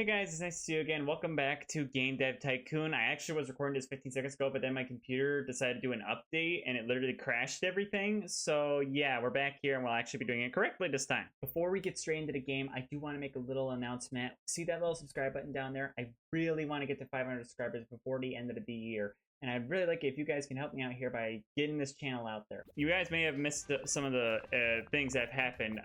Hey guys, it's nice to see you again. Welcome back to Dev Tycoon. I actually was recording this 15 seconds ago, but then my computer decided to do an update and it literally crashed everything. So yeah, we're back here and we'll actually be doing it correctly this time. Before we get straight into the game, I do want to make a little announcement. See that little subscribe button down there? I really want to get to 500 subscribers before the end of the year. And I'd really like it if you guys can help me out here by getting this channel out there. You guys may have missed some of the things that have happened.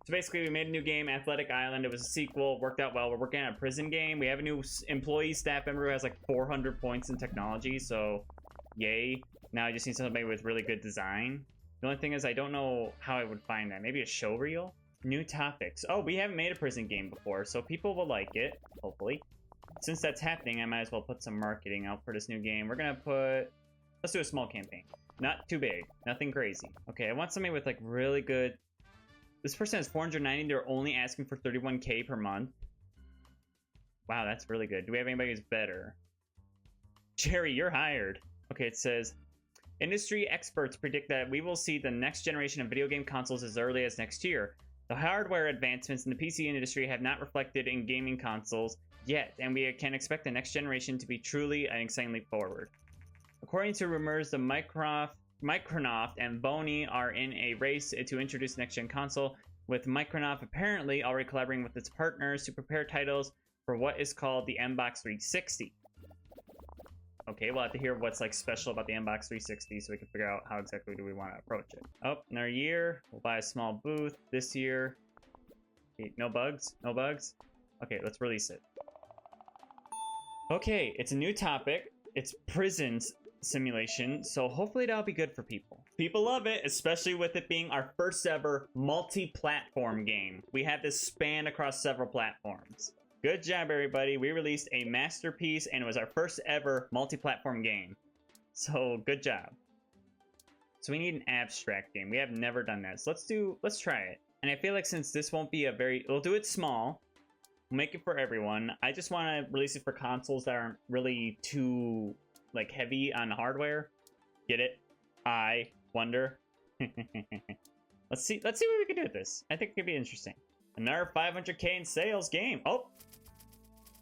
So basically, we made a new game, Athletic Island. It was a sequel, worked out well. We're working on a prison game. We have a new employee staff member who has like 400 points in technology, so yay. Now I just need somebody with really good design. The only thing is I don't know how I would find that. Maybe a show reel? New topics. Oh, we haven't made a prison game before, so people will like it, hopefully. Since that's happening, I might as well put some marketing out for this new game. We're gonna put... Let's do a small campaign. Not too big. Nothing crazy. Okay, I want somebody with like really good... This person has 490. They're only asking for 31k per month. Wow, that's really good. Do we have anybody who's better? Jerry, you're hired. Okay, it says, industry experts predict that we will see the next generation of video game consoles as early as next year. The hardware advancements in the PC industry have not reflected in gaming consoles yet, and we can expect the next generation to be truly an exciting leap forward. According to rumors, the Microsoft and Sony are in a race to introduce next-gen console, with Microsoft apparently already collaborating with its partners to prepare titles for what is called the Xbox 360. Okay, we'll have to hear what's like special about the Xbox 360 so we can figure out how exactly do we want to approach it. Oh, another year. We'll buy a small booth this year. Okay, no bugs? No bugs? Okay, let's release it. Okay, it's a new topic. It's prisons simulation, so hopefully that'll be good for people. People love it, especially with it being our first ever multi-platform game. We have this span across several platforms. Good job, everybody. We released a masterpiece and it was our first ever multi-platform game. So good job. So we need an abstract game. We have never done that. So let's try it. And I feel like since this won't be we'll do it small. We'll make it for everyone. I just want to release it for consoles that aren't really too like heavy on hardware. Get it? I wonder. Let's see what we can do with this. I think it could be interesting. Another 500k in sales game. Oh,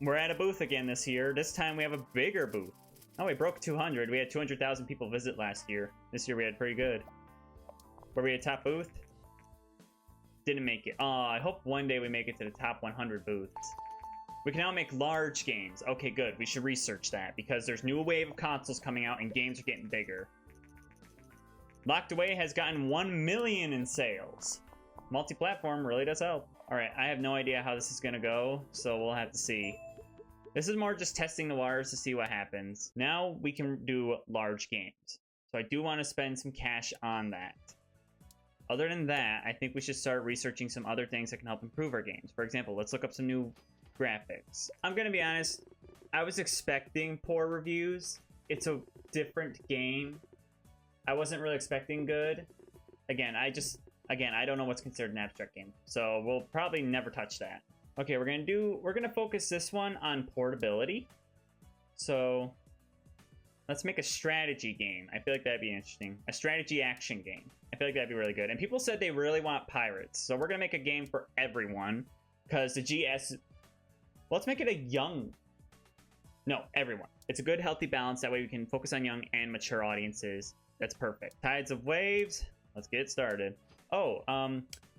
we're at a booth again this year. This time we have a bigger booth. Oh, we broke 200. We had 200,000 people visit last year. This year we had pretty good. Were we a top booth? Didn't make it. Oh, I hope one day we make it to the top 100 booths. We can now make large games. Okay, good. We should research that because there's new wave of consoles coming out and games are getting bigger. Locked Away has gotten 1 million in sales. Multi-platform really does help. All right, I have no idea how this is going to go, so we'll have to see. This is more just testing the waters to see what happens. Now we can do large games. So I do want to spend some cash on that. Other than that, I think we should start researching some other things that can help improve our games. For example, let's look up some new graphics. I'm gonna be honest, I was expecting poor reviews. It's a different game. I wasn't really expecting good. Again, I don't know what's considered an abstract game, so we'll probably never touch that. Okay, we're gonna focus this one on portability. So let's make a strategy game. I feel like that'd be interesting. A strategy action game. I feel like that'd be really good. And people said they really want pirates, so we're gonna make a game for everyone because the GS. Let's make it a young... No, everyone. It's a good, healthy balance. That way we can focus on young and mature audiences. That's perfect. Tides of Waves. Let's get started. Oh,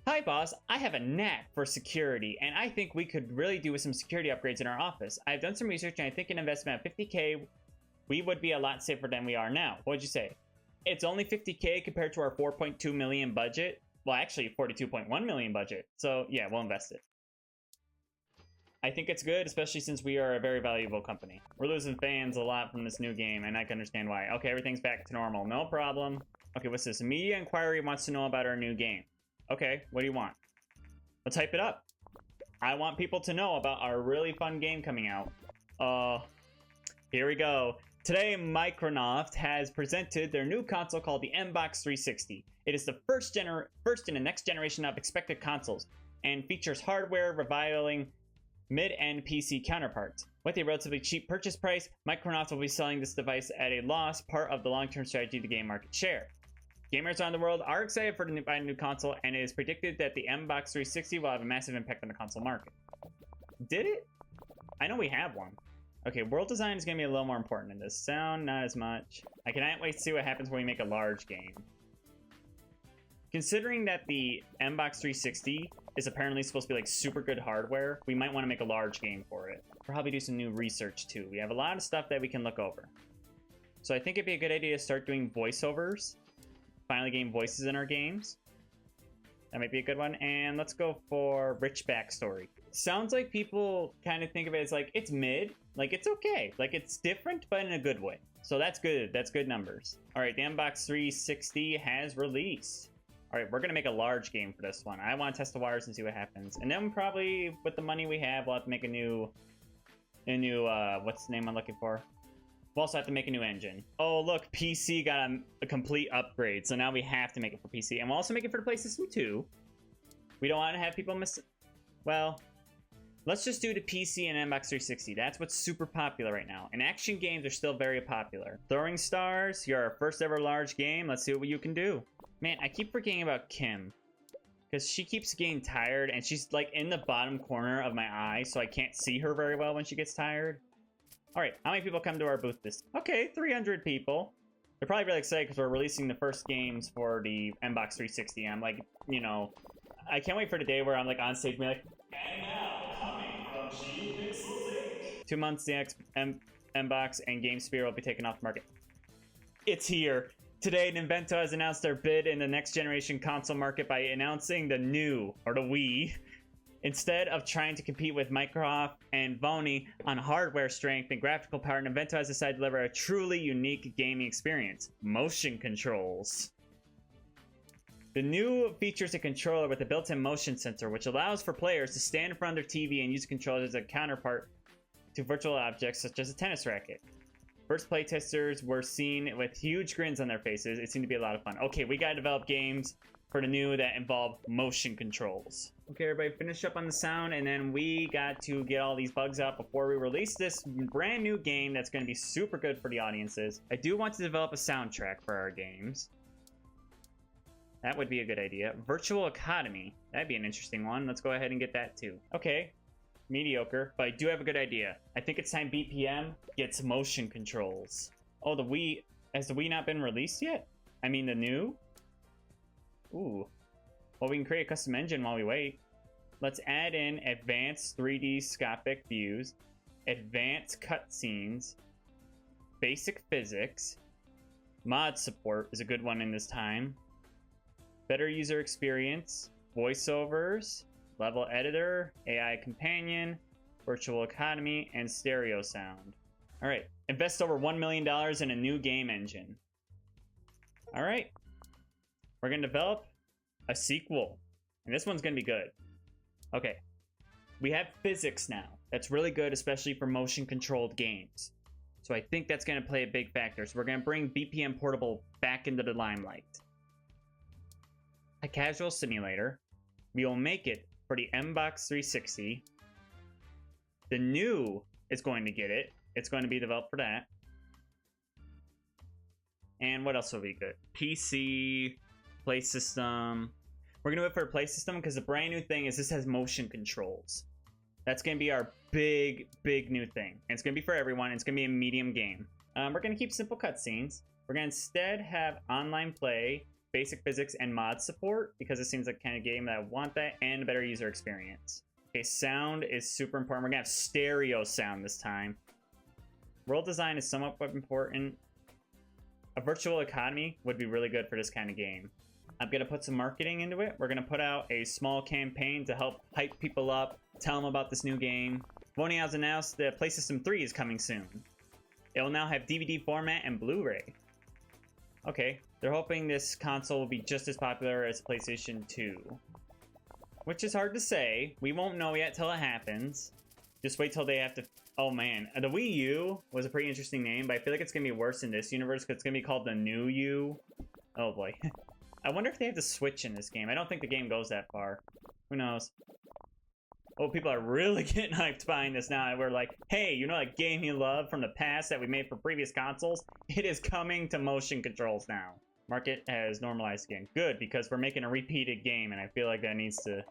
hi, boss. I have a knack for security, and I think we could really do with some security upgrades in our office. I've done some research, and I think an investment of 50k, we would be a lot safer than we are now. What'd you say? It's only 50k compared to our 4.2 million budget. Well, actually, 42.1 million budget. So, yeah, we'll invest it. I think it's good, especially since we are a very valuable company. We're losing fans a lot from this new game, and I can understand why. Okay, everything's back to normal. No problem. Okay, what's this? Media Inquiry wants to know about our new game. Okay, what do you want? Let's hype it up. I want people to know about our really fun game coming out. Here we go. Today, Microsoft has presented their new console called the Xbox 360. It is the first in the next generation of expected consoles, and features hardware rivaling mid-end PC counterparts. With a relatively cheap purchase price, Microsoft will be selling this device at a loss, part of the long-term strategy to gain market share. Gamers around the world are excited for the new console, and it is predicted that the Xbox 360 will have a massive impact on the console market. Did it? I know we have one. Okay, world design is going to be a little more important in this. Sound, not as much. I cannot wait to see what happens when we make a large game. Considering that the Mbox 360 is apparently supposed to be like super good hardware, we might want to make a large game for it. Probably do some new research too. We have a lot of stuff that we can look over. So I think it'd be a good idea to start doing voiceovers. Finally getting voices in our games. That might be a good one. And let's go for rich backstory. Sounds like people kind of think of it as like, it's mid. Like, it's okay. Like, it's different, but in a good way. So that's good. That's good numbers. All right, the Mbox 360 has released. All right, we're going to make a large game for this one. I want to test the waters and see what happens. And then probably, with the money we have, we'll have to make a new, what's the name I'm looking for? We'll also have to make a new engine. Oh, look, PC got a complete upgrade. So now we have to make it for PC. And we'll also make it for the PlayStation 2. We don't want to have people miss... Well, let's just do the PC and Mbox 360. That's what's super popular right now. And action games are still very popular. Throwing Stars, you're our first ever large game. Let's see what you can do. Man, I keep forgetting about Kim. Because she keeps getting tired. And she's like in the bottom corner of my eye. So I can't see her very well when she gets tired. All right, how many people come to our booth this? Okay, 300 people. They're probably really excited because we're releasing the first games for the Mbox 360. I'm like, you know, I can't wait for the day where I'm like on stage and be like, and now coming from G-Pixels 2 months, the Mbox and GameSphere will be taken off the market. It's here. Today, Nintendo has announced their bid in the next generation console market by announcing the new, or the Wii. Instead of trying to compete with Microsoft and Sony on hardware strength and graphical power, Nintendo has decided to deliver a truly unique gaming experience: motion controls. The new features a controller with a built-in motion sensor, which allows for players to stand in front of their TV and use controllers as a counterpart to virtual objects such as a tennis racket. First playtesters were seen with huge grins on their faces. It seemed to be a lot of fun. Okay, we gotta develop games for the new that involve motion controls. Okay, everybody, finish up on the sound, and then we got to get all these bugs out before we release this brand new game that's going to be super good for the audiences. I do want to develop a soundtrack for our games. That would be a good idea. Virtual Academy. That'd be an interesting one. Let's go ahead and get that too. Okay, mediocre, but I do have a good idea. I think it's time BPM gets motion controls. Oh, the Wii. Has the Wii not been released yet? I mean, the new? Ooh. Well, we can create a custom engine while we wait. Let's add in advanced 3D scopic views, advanced cutscenes, basic physics, mod support is a good one in this time, better user experience, voiceovers, level editor, AI companion, virtual academy, and stereo sound. All right, invest over $1 million in a new game engine. All right. We're going to develop a sequel, and this one's going to be good. Okay, we have physics now. That's really good, especially for motion-controlled games. So I think that's going to play a big factor. So we're going to bring BPM Portable back into the limelight. A casual simulator. We will make it for the Mbox 360. The new is going to get it. It's going to be developed for that. And what else will be good? PC... Play system. We're gonna do it for a play system because the brand new thing is this has motion controls. That's gonna be our big new thing. And it's gonna be for everyone. It's gonna be a medium game. We're gonna keep simple cutscenes. We're gonna instead have online play, basic physics, and mod support because it seems like the kind of game that I want that, and a better user experience. Okay, sound is super important. We're gonna have stereo sound this time. World design is somewhat important. A virtual economy would be really good for this kind of game. I'm going to put some marketing into it. We're going to put out a small campaign to help hype people up, tell them about this new game. Sony has announced that PlayStation 3 is coming soon. It will now have DVD format and Blu-ray. Okay, they're hoping this console will be just as popular as PlayStation 2. Which is hard to say. We won't know yet till it happens. Just wait till they have to... Oh man, the Wii U was a pretty interesting name, but I feel like it's going to be worse in this universe because it's going to be called the New U. Oh boy. I wonder if they have to switch in this game. I don't think the game goes that far. Who knows? Oh, people are really getting hyped behind this now. We're like, hey, you know that game you love from the past that we made for previous consoles? It is coming to motion controls now. Market has normalized again. Good, because we're making a repeated game, and I feel like that needs to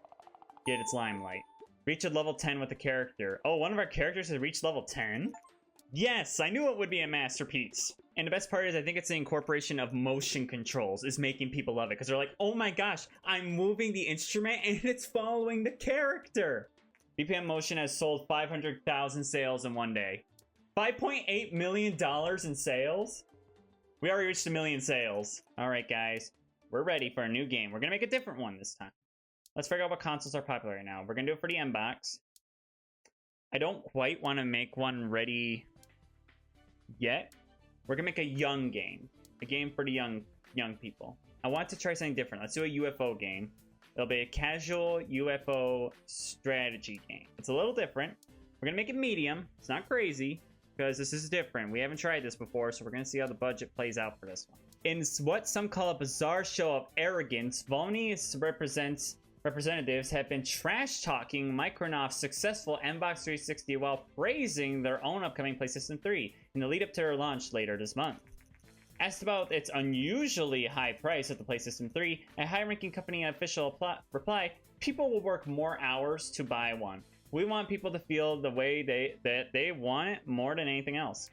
get its limelight. Reach a level 10 with a character. Oh, one of our characters has reached level 10? Yes, I knew it would be a masterpiece. And the best part is I think it's the incorporation of motion controls is making people love it. Because they're like, oh my gosh, I'm moving the instrument and it's following the character. BPM Motion has sold 500,000 sales in one day. $5.8 million in sales? We already reached 1 million sales. All right, guys. We're ready for a new game. We're going to make a different one this time. Let's figure out what consoles are popular right now. We're going to do it for the M-Box. I don't quite want to make one ready yet. We're going to make a young game. A game for the young people. I want to try something different. Let's do a UFO game. It'll be a casual UFO strategy game. It's a little different. We're going to make it medium. It's not crazy because this is different. We haven't tried this before, so we're going to see how the budget plays out for this one. In what some call a bizarre show of arrogance, Volny's representatives have been trash-talking Microsoft's successful Xbox 360 while praising their own upcoming PlayStation 3 in the lead-up to their launch later this month. Asked about its unusually high price of the PlayStation 3, a high-ranking company official replied, "People will work more hours to buy one. We want people to feel the way they want it more than anything else.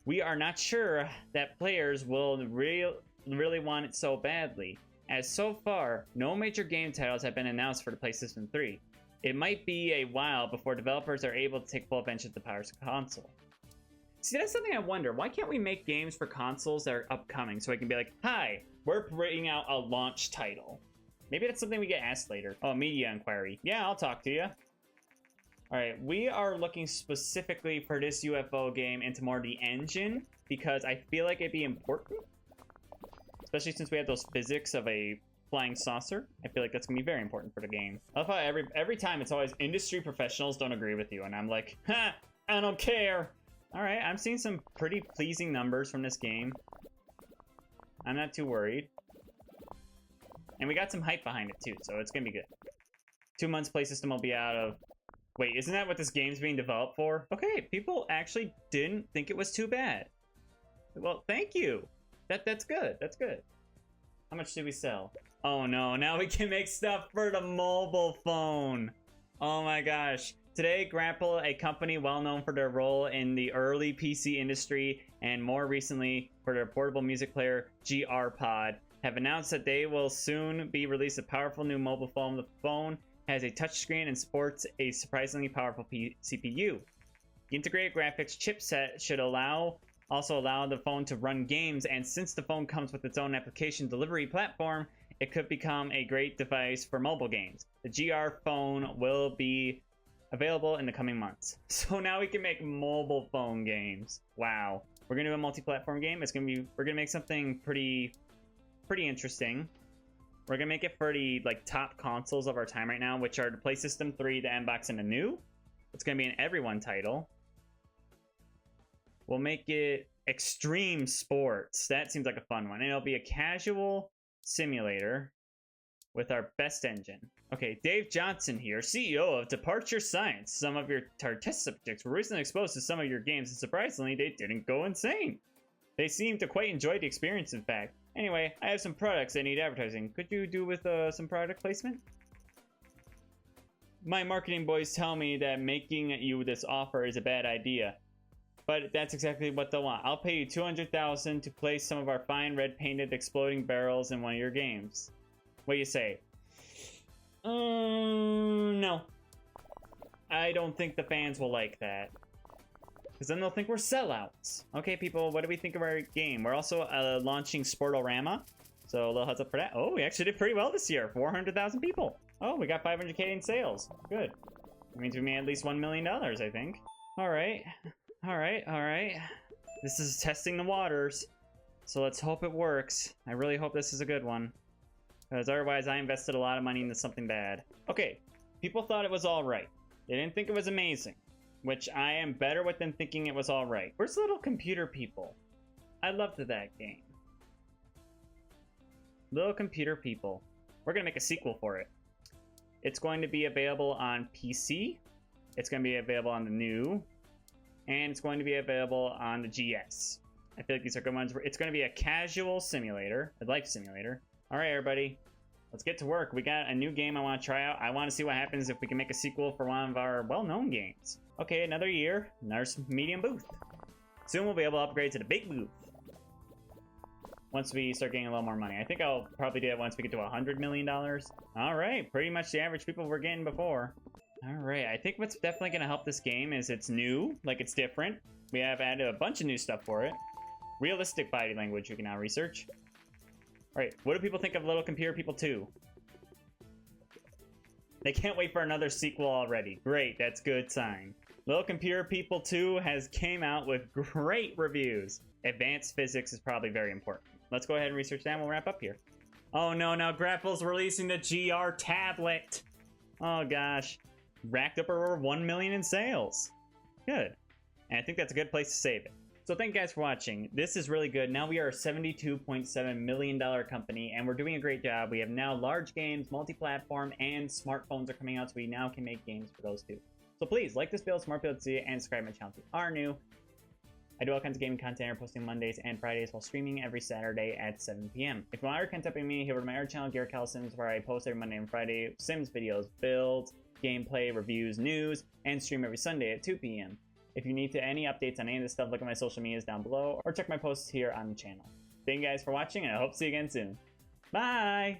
We are not sure that players will really want it so badly, as so far, no major game titles have been announced for the PlayStation 3. It might be a while before developers are able to take full advantage of the power of the console." See, that's something I wonder. Why can't we make games for consoles that are upcoming so I can be like, hi, we're bringing out a launch title? Maybe that's something we get asked later. Oh, media inquiry. Yeah, I'll talk to you. All right, we are looking specifically for this UFO game into more the engine because I feel like it'd be important. Especially since we have those physics of a flying saucer. I feel like that's gonna be very important for the game. I love how every time it's always industry professionals don't agree with you, and I'm like, ha, I don't care. All right, I'm seeing some pretty pleasing numbers from this game. I'm not too worried. And we got some hype behind it too, so it's gonna be good. 2 months play system will be out of... Wait, isn't that what this game's being developed for? Okay, people actually didn't think it was too bad. Well, thank you. That's good. That's good. How much did we sell? Oh no, now we can make stuff for the mobile phone. Oh my gosh. Today, Grapple, a company well known for their role in the early PC industry and more recently for their portable music player GR-Pod, have announced that they will soon be releasing a powerful new mobile phone. The phone has a touchscreen and sports a surprisingly powerful CPU. The integrated graphics chipset should also allow the phone to run games, and since the phone comes with its own application delivery platform, it could become a great device for mobile games. The GR phone will be available in the coming months. So now we can make mobile phone games. Wow. We're gonna do a multi-platform game. We're gonna make something pretty interesting. We're gonna make it for the top consoles of our time right now, which are the PlayStation 3, the Xbox, and the new. It's gonna be an everyone title. We'll make it Extreme Sports. That seems like a fun one. And it'll be a casual simulator with our best engine. Okay, Dave Johnson here, CEO of Departure Science. Some of your test subjects were recently exposed to some of your games, and surprisingly, they didn't go insane. They seem to quite enjoy the experience, in fact. Anyway, I have some products that need advertising. Could you do with some product placement? My marketing boys tell me that making you this offer is a bad idea. But that's exactly what they'll want. I'll pay you $200,000 to place some of our fine red-painted exploding barrels in one of your games. What do you say? No. I don't think the fans will like that. Because then they'll think we're sellouts. Okay, people, what do we think of our game? We're also launching Sportorama. So a little heads up for that. Oh, we actually did pretty well this year. 400,000 people. Oh, we got 500K in sales. Good. That means we made at least $1 million, I think. All right. All right. This is testing the waters. So let's hope it works. I really hope this is a good one. Because otherwise I invested a lot of money into something bad. Okay, people thought it was alright. They didn't think it was amazing. Which I am better with than thinking it was alright. Where's Little Computer People? I loved that game. Little Computer People. We're going to make a sequel for it. It's going to be available on PC. It's going to be available on the new. And it's going to be available on the GS. I feel like these are good ones. It's going to be a casual simulator. A life simulator. Alright, everybody. let's get to work. We got a new game I want to try out. I want to see what happens if we can make a sequel for one of our well-known games. Okay, another year, another medium booth. Soon we'll be able to upgrade to the big booth. Once we start getting a little more money. I think I'll probably do it once we get to $100 million. All right, pretty much the average people we're getting before. All right, I think what's definitely going to help this game is it's new, like it's different. We have added a bunch of new stuff for it. Realistic body language you can now research. All right, what do people think of Little Computer People 2? They can't wait for another sequel already. Great, that's good sign. Little Computer People 2 has came out with great reviews. Advanced physics is probably very important. Let's go ahead and research that and we'll wrap up here. Oh no, now Grapple's releasing the GR tablet. Oh gosh. Racked up over 1 million in sales. Good. And I think that's a good place to save it. So thank you guys for watching. This is really good. Now we are a $72.7 million company and we're doing a great job. We have now large games, multi-platform, and smartphones are coming out, so we now can make games for those too. So please like this video, smart people to see it, and subscribe to my channel if you are new. I do all kinds of gaming content. I'm posting Mondays and Fridays while streaming every Saturday at 7 p.m. If you want to contact me, head over to my other channel, Gerewolf Sims, where I post every Monday and Friday Sims videos, builds, gameplay, reviews, news, and stream every Sunday at 2 p.m. If you need any updates on any of this stuff, look at my social medias down below, or check my posts here on the channel. Thank you guys for watching, and I hope to see you again soon. Bye!